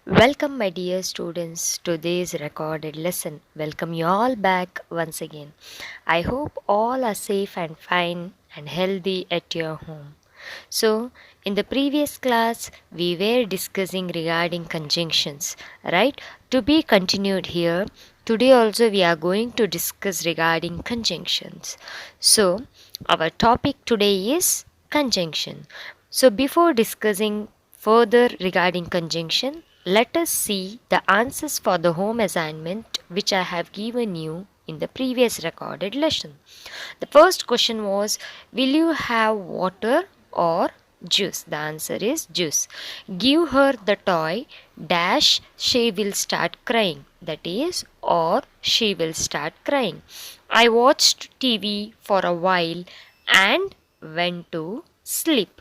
Welcome, my dear students, to this recorded lesson. Welcome you all back once again. I hope all are safe and fine and healthy at your home. So, in the previous class, we were discussing regarding conjunctions, right? To be continued here, today also we are going to discuss regarding conjunctions. So, our topic today is conjunction. So, before discussing further regarding conjunction, let us see the answers for the home assignment which I have given you in the previous recorded lesson. The first question was, will you have water or juice? The answer is juice. Give her the toy dash she will start crying. That is, or she will start crying. I watched TV for a while and went to sleep.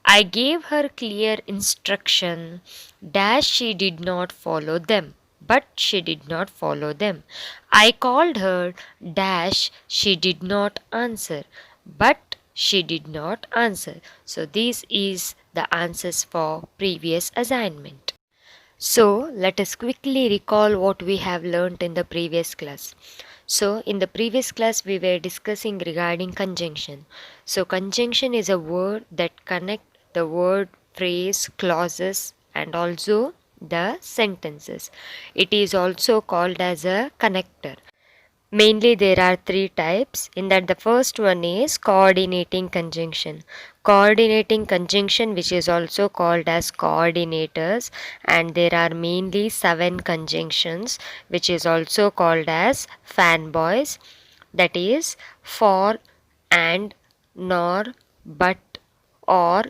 I gave her clear instruction dash she did not follow them, but she did not follow them. I called her dash she did not answer, but she did not answer. So this is the answers for previous assignment. So let us quickly recall what we have learnt in the previous class. So in the previous class we were discussing regarding conjunction. So conjunction is a word that connect the word, phrase, clauses and also the sentences. It is also called as a connector. Mainly there are three types. In that the first one is coordinating conjunction. Coordinating conjunction, which is also called as coordinators, and there are mainly 7 conjunctions which is also called as fanboys, that is for, and, nor, but, or,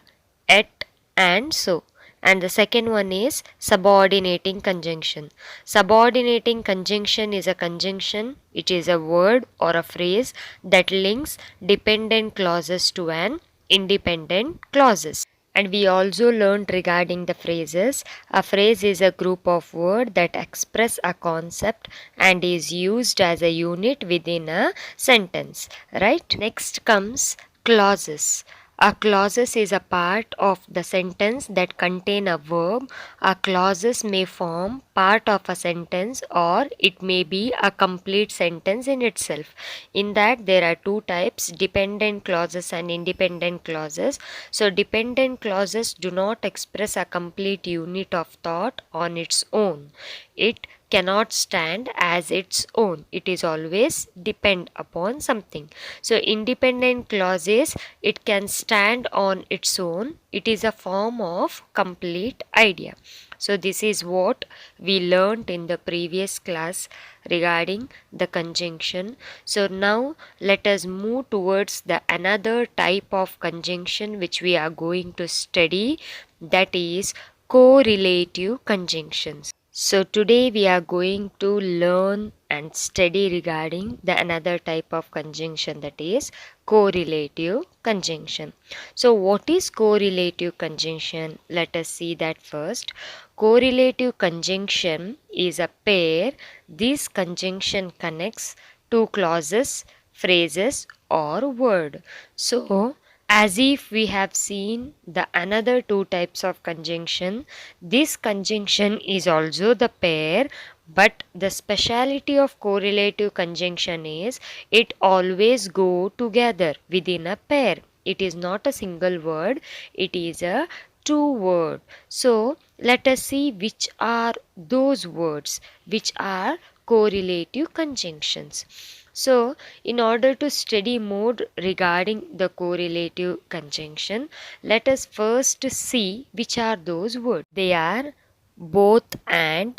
at, and so. And the second one is subordinating conjunction. Subordinating conjunction is a conjunction. It is a word or a phrase that links dependent clauses to an independent clauses. And we also learned regarding the phrases. A phrase is a group of words that express a concept and is used as a unit within a sentence. Right? Next comes clauses. A clauses is a part of the sentence that contain a verb. A clauses may form part of a sentence or it may be a complete sentence in itself. In that there are two types, dependent clauses and independent clauses. So dependent clauses do not express a complete unit of thought on its own. It cannot stand as its own. It is always depend upon something. So independent clauses, it can stand on its own. It is a form of complete idea. So this is what we learned in the previous class regarding the conjunction. So now let us move towards the another type of conjunction which we are going to study, that is correlative conjunctions. So today we are going to learn and study regarding the another type of conjunction, that is correlative conjunction. So what is correlative conjunction? Let us see that first. Correlative conjunction is a pair. This conjunction connects two clauses, phrases or word. So as if we have seen the another two types of conjunction, this conjunction is also the pair, but the speciality of correlative conjunction is it always go together within a pair. It is not a single word, it is a two word. So let us see which are those words which are correlative conjunctions. So, in order to study more regarding the correlative conjunction, let us first see which are those words. They are both and,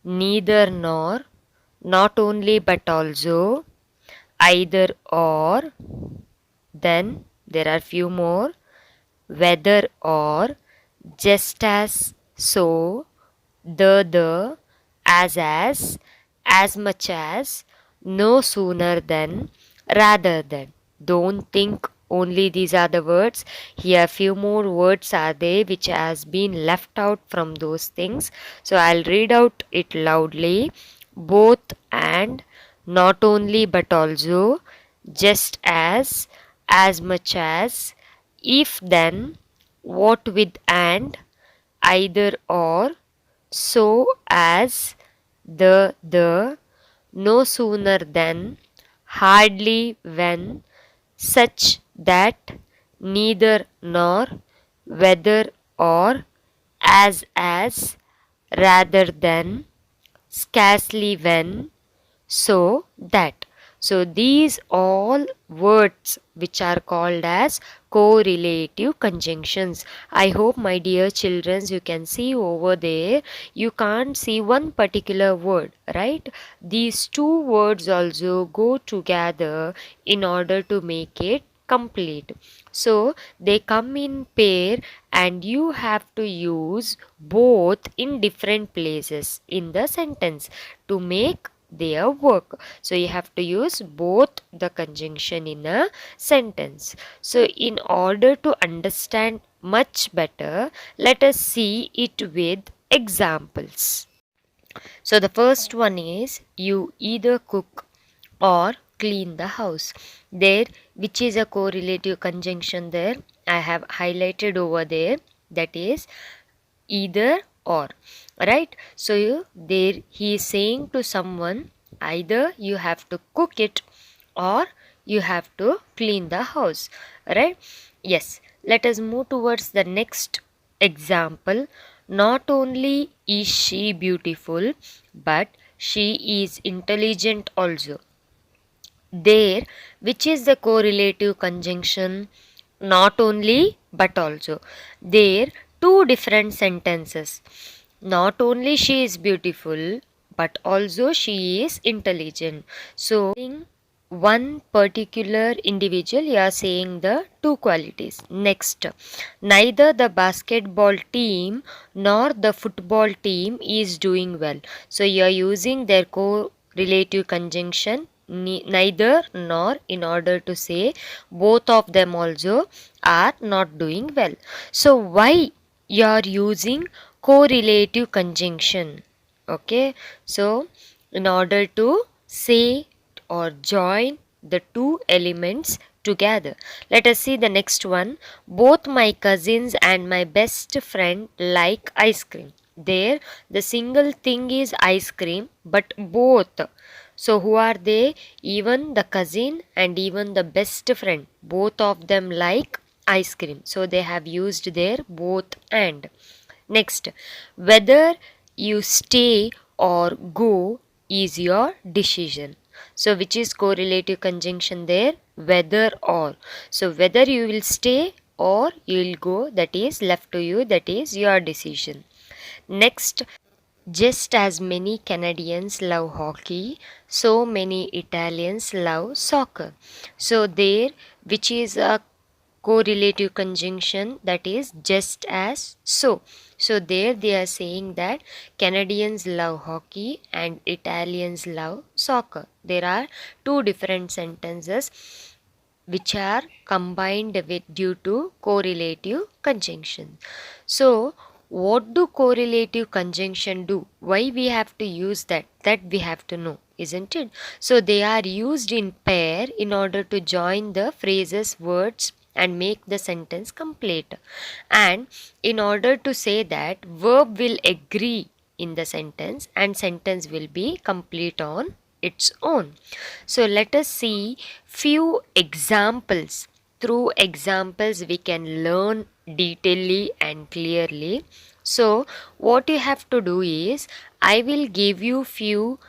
neither nor, not only but also, either or, then there are few more, whether or, just as, so, the, as much as, no sooner than, rather than. Don't think only these are the words. Here few more words are there which has been left out from those things. So I'll read out it loudly. Both and, not only but also, just as much as, if then, what with and, either or, so as, the, no sooner than, hardly when, such that, neither nor, whether or, as, rather than, scarcely when, so that. So these all words which are called as correlative conjunctions. I hope my dear children, you can see over there, you can't see one particular word, right? These two words also go together in order to make it complete. So they come in pair and you have to use both in different places in the sentence to make their work. So you have to use both the conjunction in a sentence. So in order to understand much better, let us see it with examples. So the first one is, you either cook or clean the house. There, which is a correlative conjunction there, I have highlighted over there, that is either or, right? So there he is saying to someone, either you have to cook it or you have to clean the house, right? Yes, let us move towards the next example. Not only is she beautiful, but she is intelligent also. There, which is the correlative conjunction, not only but also. There, two different sentences. Not only she is beautiful, but also she is intelligent. So, in one particular individual, you are saying the two qualities. Next, neither the basketball team nor the football team is doing well. So you are using their correlative conjunction neither nor in order to say both of them also are not doing well. So why you are using correlative conjunction? Okay, so in order to say or join the two elements together. Let us see the next one. Both my cousins and my best friend like ice cream. There, the single thing is ice cream, but both. So, who are they? Even the cousin and even the best friend, both of them like ice cream. So, they have used their both and. Next, whether you stay or go is your decision. So, which is correlative conjunction there? Whether or. So, whether you will stay or you will go, that is left to you, that is your decision. Next, just as many Canadians love hockey, so many Italians love soccer. So, there, which is a correlative conjunction, that is just as so. So, there they are saying that Canadians love hockey and Italians love soccer. There are two different sentences which are combined with due to correlative conjunction. So, what do correlative conjunction do? Why we have to use that? That we have to know, isn't it? So, they are used in pair in order to join the phrases, words and make the sentence complete. And in order to say that, verb will agree in the sentence and sentence will be complete on its own. So let us see few examples. Through examples we can learn detailedly and clearly. So what you have to do is, I will give you few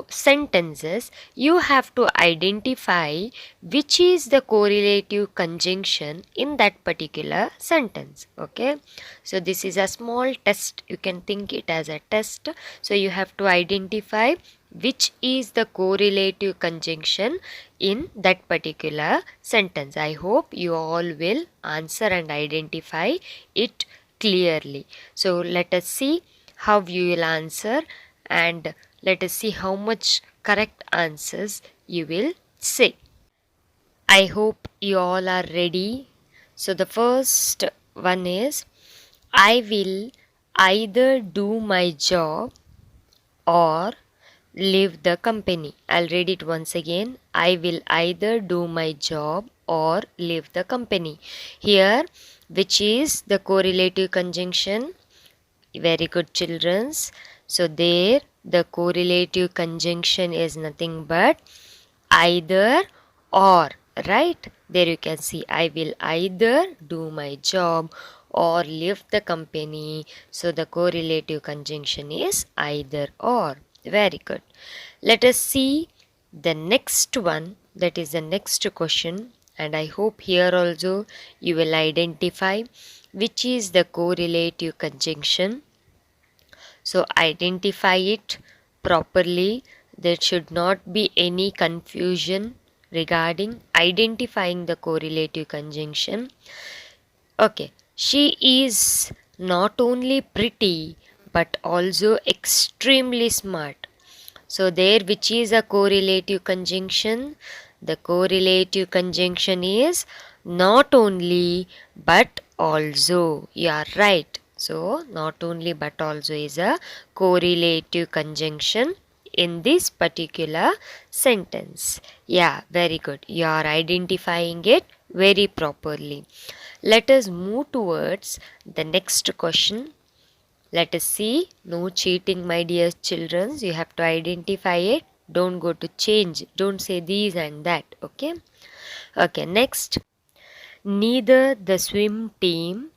sentences. You have to identify which is the correlative conjunction in that particular sentence. Okay, so this is a small test, you can think it as a test. So you have to identify which is the correlative conjunction in that particular sentence. I hope you all will answer and identify it clearly. So let us see how you will answer and let us see how much correct answers you will say. I hope you all are ready. So the first one is, I will either do my job or leave the company. I'll read it once again. I will either do my job or leave the company. Here, which is the correlative conjunction? Very good, childrens. So there the correlative conjunction is nothing but either or, right? There you can see, I will either do my job or leave the company. So the correlative conjunction is either or. Very good. Let us see the next one, that is the next question, and I hope here also you will identify which is the correlative conjunction. So identify it properly. There should not be any confusion regarding identifying the correlative conjunction. Okay, she is not only pretty but also extremely smart. So there, which is a correlative conjunction? The correlative conjunction is not only but also. You are right. So not only but also is a correlative conjunction in this particular sentence. Yeah, very good. You are identifying it very properly. Let us move towards the next question. Let us see. No cheating, my dear children. You have to identify it. Don't go to change. Don't say these and that. Okay. Okay. Next. Neither the swim team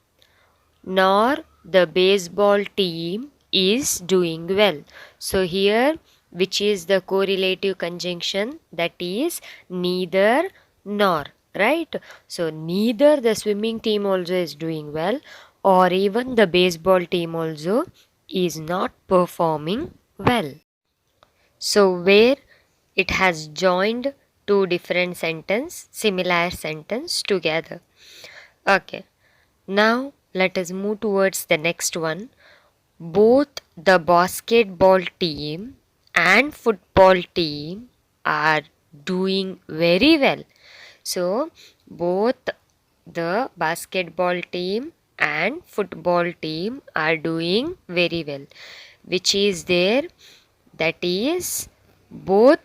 nor the baseball team is doing well. So here, which is the correlative conjunction? That is neither nor, right? So neither the swimming team also is doing well, or even the baseball team also is not performing well. So where it has joined two different similar sentence together. Okay. Now let us move towards the next one. Both the basketball team and football team are doing very well. So both the basketball team and football team are doing very well. Which is there? That is both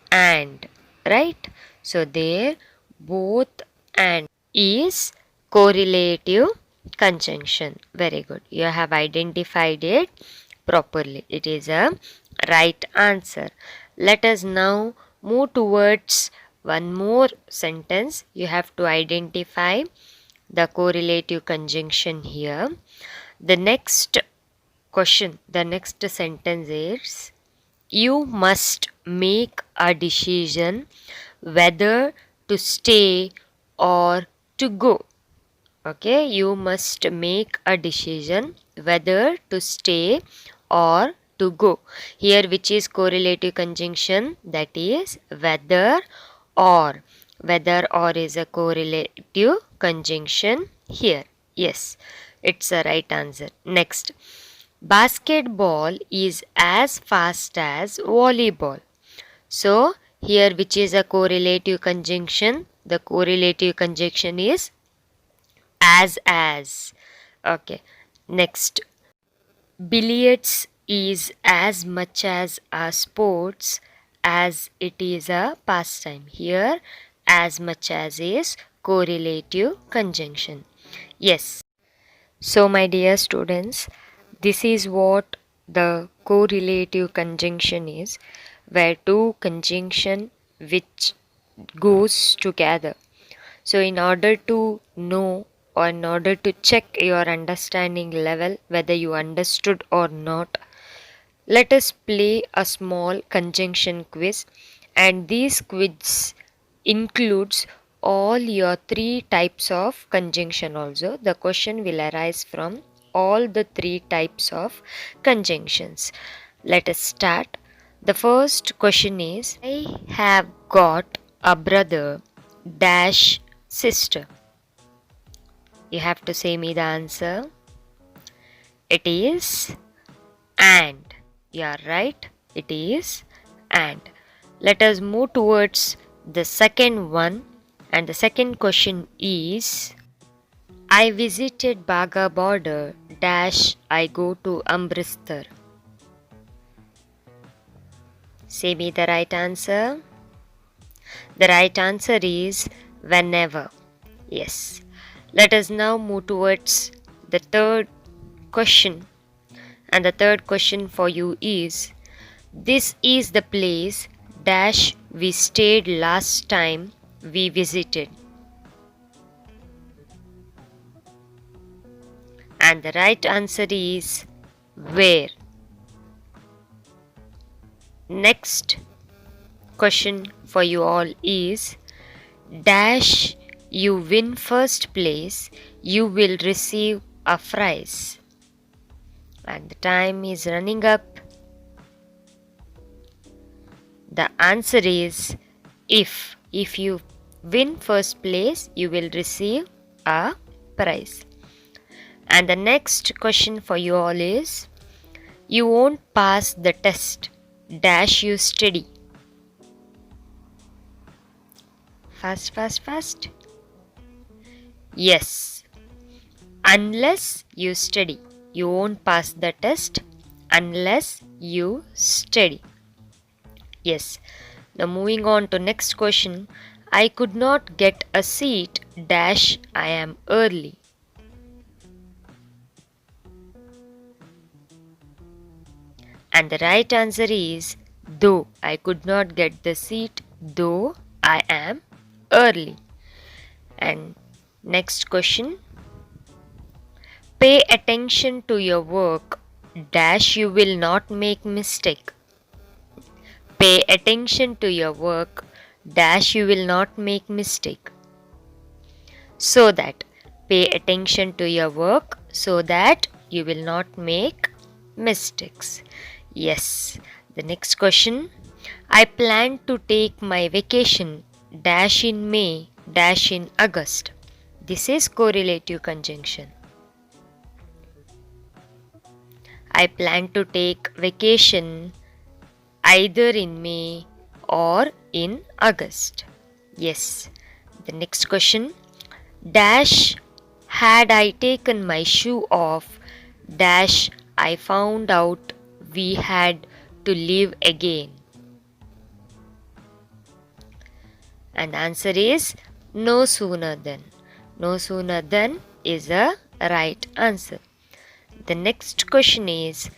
and, right? So there both and is correlative conjunction. Very good. You have identified it properly. It is a right answer. Let us now move towards one more sentence. You have to identify the correlative conjunction here. The next question, the next sentence is, you must make a decision whether to stay or to go. Okay, you must make a decision whether to stay or to go. Here, which is correlative conjunction? That is whether or. Whether or is a correlative conjunction here. Yes, it's a right answer. Next, basketball is as fast as volleyball. So, here which is a correlative conjunction? The correlative conjunction is as. Okay. Next, billiards is as much as a sports as it is a pastime. Here, as much as is correlative conjunction. Yes. So my dear students, this is what the correlative conjunction is, where two conjunction which goes together. So in order to know, or in order to check your understanding level whether you understood or not, let us play a small conjunction quiz, and this quiz includes all your three types of conjunction also. The question will arise from all the three types of conjunctions. Let us start. The first question is, I have got a brother dash sister. You have to say me the answer. It is and. You are right. It is and. Let us move towards the second one, and the second question is, I visited Baga border dash I go to Amritsar. Say me the right answer. The right answer is whenever. Yes. Let us now move towards the third question. And the third question for you is, this is the place dash we stayed last time we visited. And the right answer is where. Next question for you all is, dash you win first place, you will receive a prize. And the time is running up. The answer is if. If you win first place, you will receive a prize. And the next question for you all is, you won't pass the test, dash you study. Fast, fast, fast. Yes. Unless you study. You won't pass the test unless you study. Yes. Now moving on to next question. I could not get a seat, dash I am early. And the right answer is though I could not get the seat, though I am early. And next question. Pay attention to your work, dash you will not make mistake. Pay attention to your work, dash you will not make mistake. So that. Pay attention to your work so that you will not make mistakes. Yes. The next question. I plan to take my vacation, dash in May, dash in August. This is correlative conjunction. I plan to take vacation either in May or in August. Yes. The next question. Dash had I taken my shoe off, dash I found out we had to live again. And the answer is no sooner than. No sooner than is a right answer. The next question is,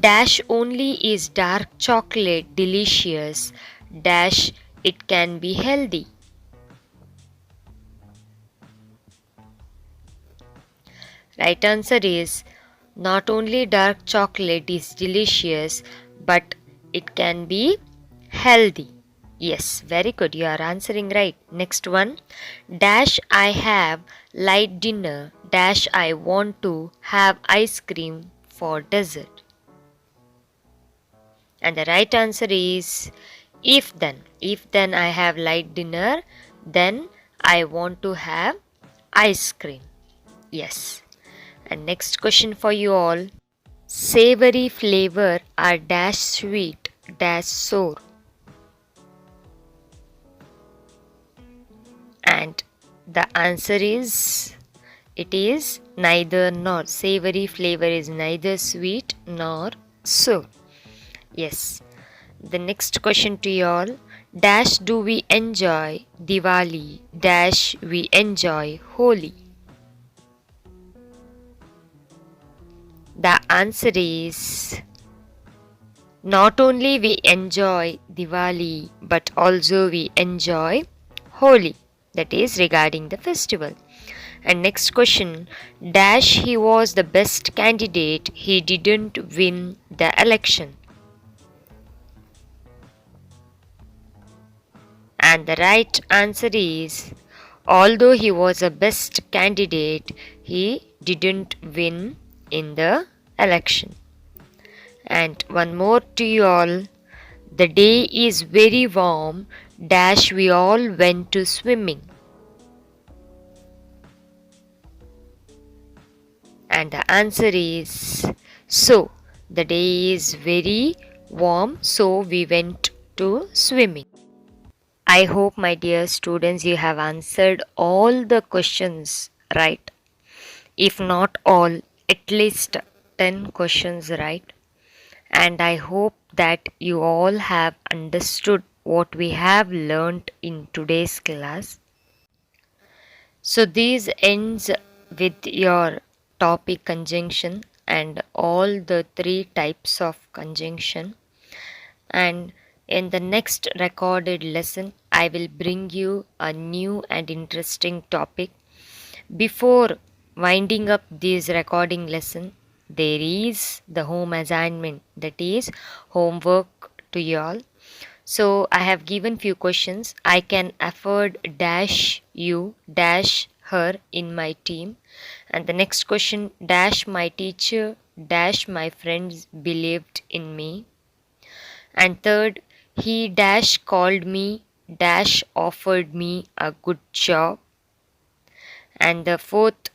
dash only is dark chocolate delicious, dash it can be healthy. Right answer is, not only dark chocolate is delicious, but it can be healthy. Yes, very good. You are answering right. Next one. Dash I have light dinner, dash I want to have ice cream for dessert. And the right answer is if then. If then I have light dinner, then I want to have ice cream. Yes. And next question for you all. Savory flavor are dash sweet, dash sour. And the answer is, it is neither nor. Savory flavor is neither sweet nor sour. Yes. The next question to you all. Dash do we enjoy Diwali, dash we enjoy Holi. The answer is, not only we enjoy Diwali, but also we enjoy Holi. That is regarding the festival. And next question. Dash he was the best candidate, he didn't win the election. And the right answer is, although he was a best candidate, he didn't win in the election. And one more to you all. The day is very warm, dash we all went to swimming. And the answer is, so the day is very warm, so we went to swimming. I hope, my dear students, you have answered all the questions right. If not all, at least 10 questions right. And I hope that you all have understood what we have learnt in today's class. So this ends with your topic conjunction. and all the three types of conjunction. And in the next recorded lesson, I will bring you a new and interesting topic. Before winding up this recording lesson, there is the home assignment, that is homework to y'all. So I have given few questions. I can afford dash you dash her in my team. And the next question, dash my teacher dash my friends believed in me. And third, he dash called me dash offered me a good job. And the fourth,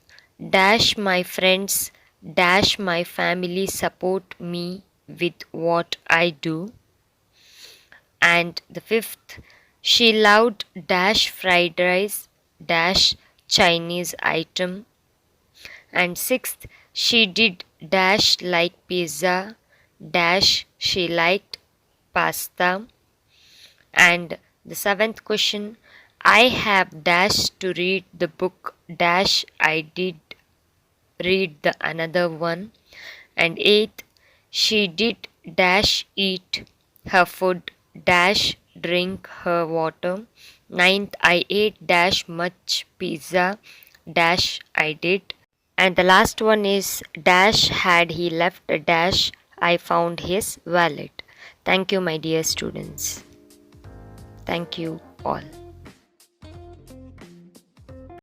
dash my friends dash my family support me with what I do. And the fifth, she loved dash fried rice dash Chinese item. And sixth, she did dash like pizza dash she liked pasta. And the seventh question, I have dash to read the book dash I did read the another one. And eighth, she did dash eat her food dash drink her water. Ninth, I ate dash much pizza dash I did. And the last one is dash had he left a dash I found his wallet. Thank you, my dear students. Thank you all.